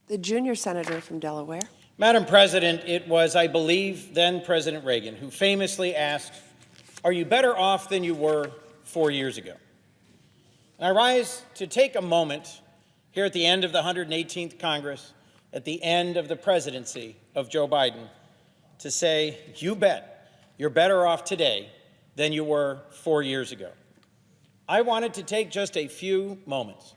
The junior senator from Delaware. Madam President, it was, I believe, then President Reagan who famously asked, "Are you better off than you were 4 years ago?" And I rise to take a moment here at the end of the 118th Congress, at the end of the presidency of Joe Biden, to say, you bet you're better off today than you were 4 years ago. I wanted to take just a few moments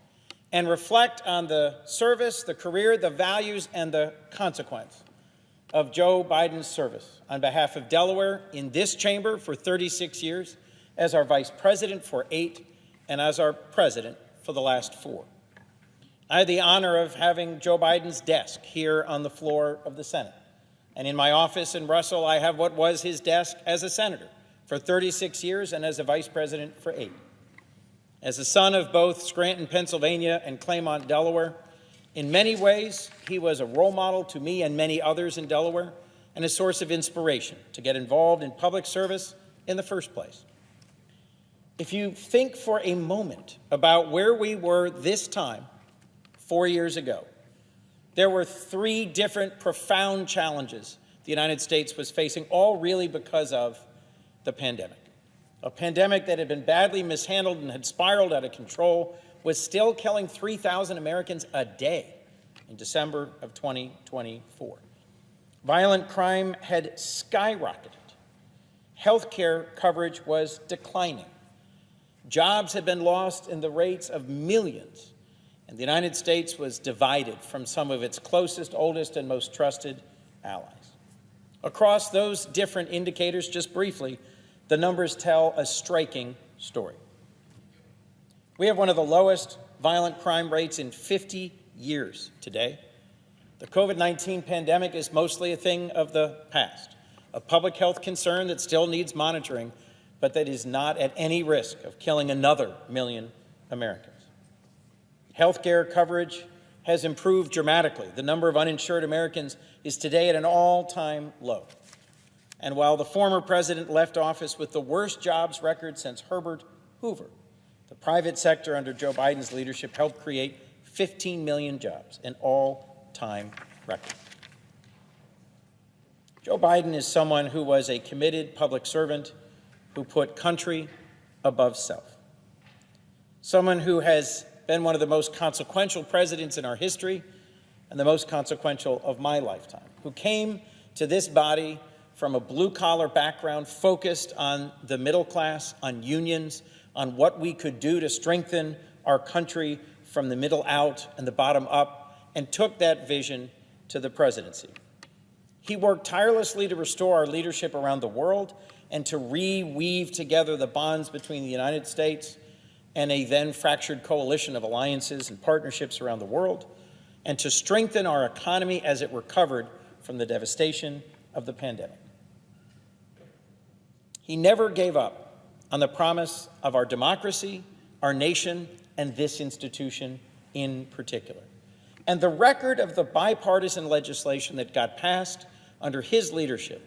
and reflect on the service, the career, the values, and the consequence of Joe Biden's service on behalf of Delaware in this chamber for 36 years, as our vice president for 8, and as our president for the last 4. I had the honor of having Joe Biden's desk here on the floor of the Senate. And in my office in Russell, I have what was his desk as a senator for 36 years and as a vice president for 8. As a son of both Scranton, Pennsylvania and Claymont, Delaware, in many ways, he was a role model to me and many others in Delaware and a source of inspiration to get involved in public service in the first place. If you think for a moment about where we were this time 4 years ago, there were 3 different profound challenges the United States was facing, all really because of the pandemic. A pandemic that had been badly mishandled and had spiraled out of control was still killing 3,000 Americans a day in December of 2024. Violent crime had skyrocketed. Healthcare coverage was declining. Jobs had been lost in the rates of millions, and the United States was divided from some of its closest, oldest, and most trusted allies. Across those different indicators, just briefly, the numbers tell a striking story. We have one of the lowest violent crime rates in 50 years today. The COVID-19 pandemic is mostly a thing of the past, a public health concern that still needs monitoring, but that is not at any risk of killing another million Americans. Healthcare coverage has improved dramatically. The number of uninsured Americans is today at an all-time low. And while the former president left office with the worst jobs record since Herbert Hoover, the private sector under Joe Biden's leadership helped create 15 million jobs, an all-time record. Joe Biden is someone who was a committed public servant who put country above self. Someone who has been one of the most consequential presidents in our history and the most consequential of my lifetime, who came to this body from a blue-collar background focused on the middle class, on unions, on what we could do to strengthen our country from the middle out and the bottom up, and took that vision to the presidency. He worked tirelessly to restore our leadership around the world and to reweave together the bonds between the United States and a then fractured coalition of alliances and partnerships around the world, and to strengthen our economy as it recovered from the devastation of the pandemic. He never gave up on the promise of our democracy, our nation, and this institution in particular. And the record of the bipartisan legislation that got passed under his leadership,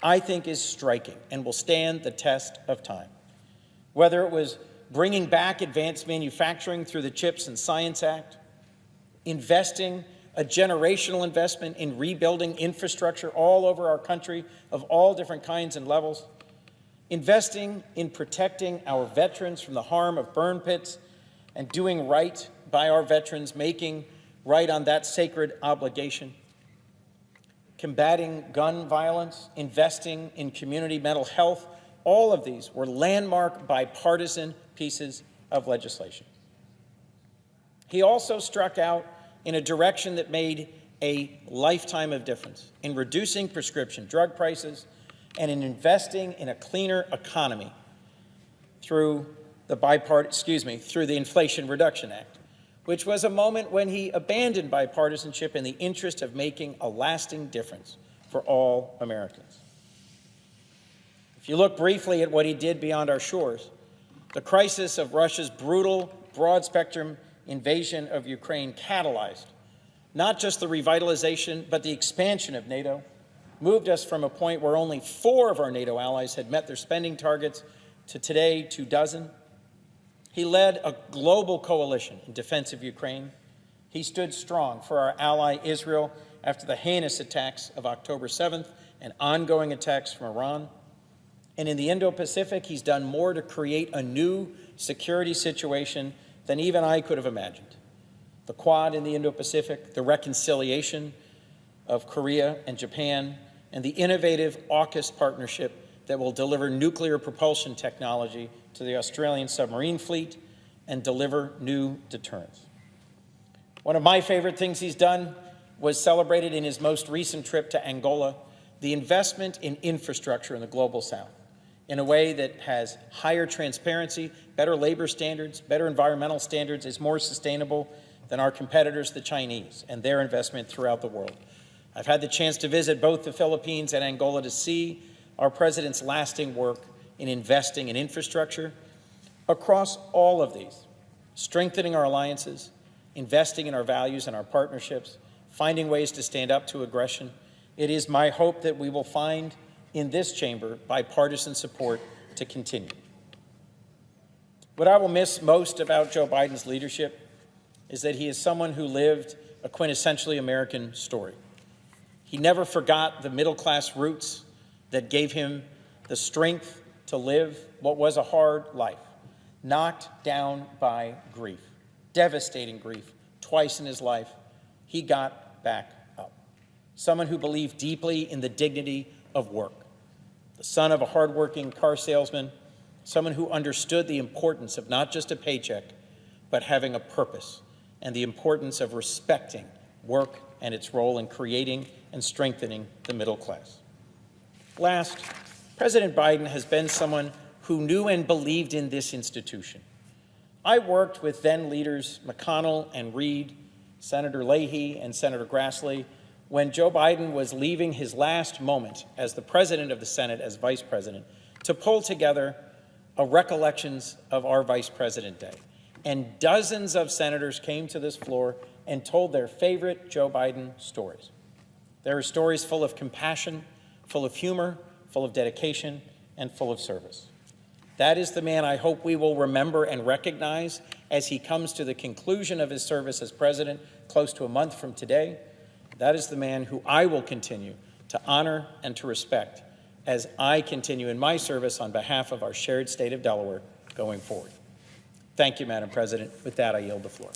I think, is striking and will stand the test of time. Whether it was bringing back advanced manufacturing through the CHIPS and Science Act, investing a generational investment in rebuilding infrastructure all over our country of all different kinds and levels, investing in protecting our veterans from the harm of burn pits and doing right by our veterans, making right on that sacred obligation, combating gun violence, investing in community mental health, all of these were landmark bipartisan pieces of legislation. He also struck out in a direction that made a lifetime of difference in reducing prescription drug prices and in investing in a cleaner economy through the Inflation Reduction Act, which was a moment when he abandoned bipartisanship in the interest of making a lasting difference for all Americans. If you look briefly at what he did beyond our shores, the crisis of Russia's brutal, broad-spectrum invasion of Ukraine catalyzed not just the revitalization, but the expansion of NATO, moved us from a point where only 4 of our NATO allies had met their spending targets to today 24. He led a global coalition in defense of Ukraine. He stood strong for our ally Israel after the heinous attacks of October 7th and ongoing attacks from Iran. And in the Indo-Pacific, he's done more to create a new security situation than even I could have imagined. The Quad in the Indo-Pacific, the reconciliation of Korea and Japan, and the innovative AUKUS partnership that will deliver nuclear propulsion technology to the Australian submarine fleet and deliver new deterrence. One of my favorite things he's done was celebrated in his most recent trip to Angola, the investment in infrastructure in the Global South in a way that has higher transparency, better labor standards, better environmental standards, is more sustainable than our competitors, the Chinese, and their investment throughout the world. I've had the chance to visit both the Philippines and Angola to see our president's lasting work in investing in infrastructure. Across all of these, strengthening our alliances, investing in our values and our partnerships, finding ways to stand up to aggression, it is my hope that we will find in this chamber bipartisan support to continue. What I will miss most about Joe Biden's leadership is that he is someone who lived a quintessentially American story. He never forgot the middle-class roots that gave him the strength to live what was a hard life, knocked down by grief, devastating grief, twice in his life. He got back up. Someone who believed deeply in the dignity of work. The son of a hardworking car salesman, someone who understood the importance of not just a paycheck, but having a purpose, and the importance of respecting work and its role in creating and strengthening the middle class. Last, President Biden has been someone who knew and believed in this institution. I worked with then leaders McConnell and Reid, Senator Leahy and Senator Grassley, when Joe Biden was leaving his last moment as the president of the Senate, as vice president, to pull together a recollections of our Vice President Day. And dozens of senators came to this floor and told their favorite Joe Biden stories. There are stories full of compassion, full of humor, full of dedication, and full of service. That is the man I hope we will remember and recognize as he comes to the conclusion of his service as president close to a month from today. That is the man who I will continue to honor and to respect as I continue in my service on behalf of our shared state of Delaware going forward. Thank you, Madam President. With that, I yield the floor.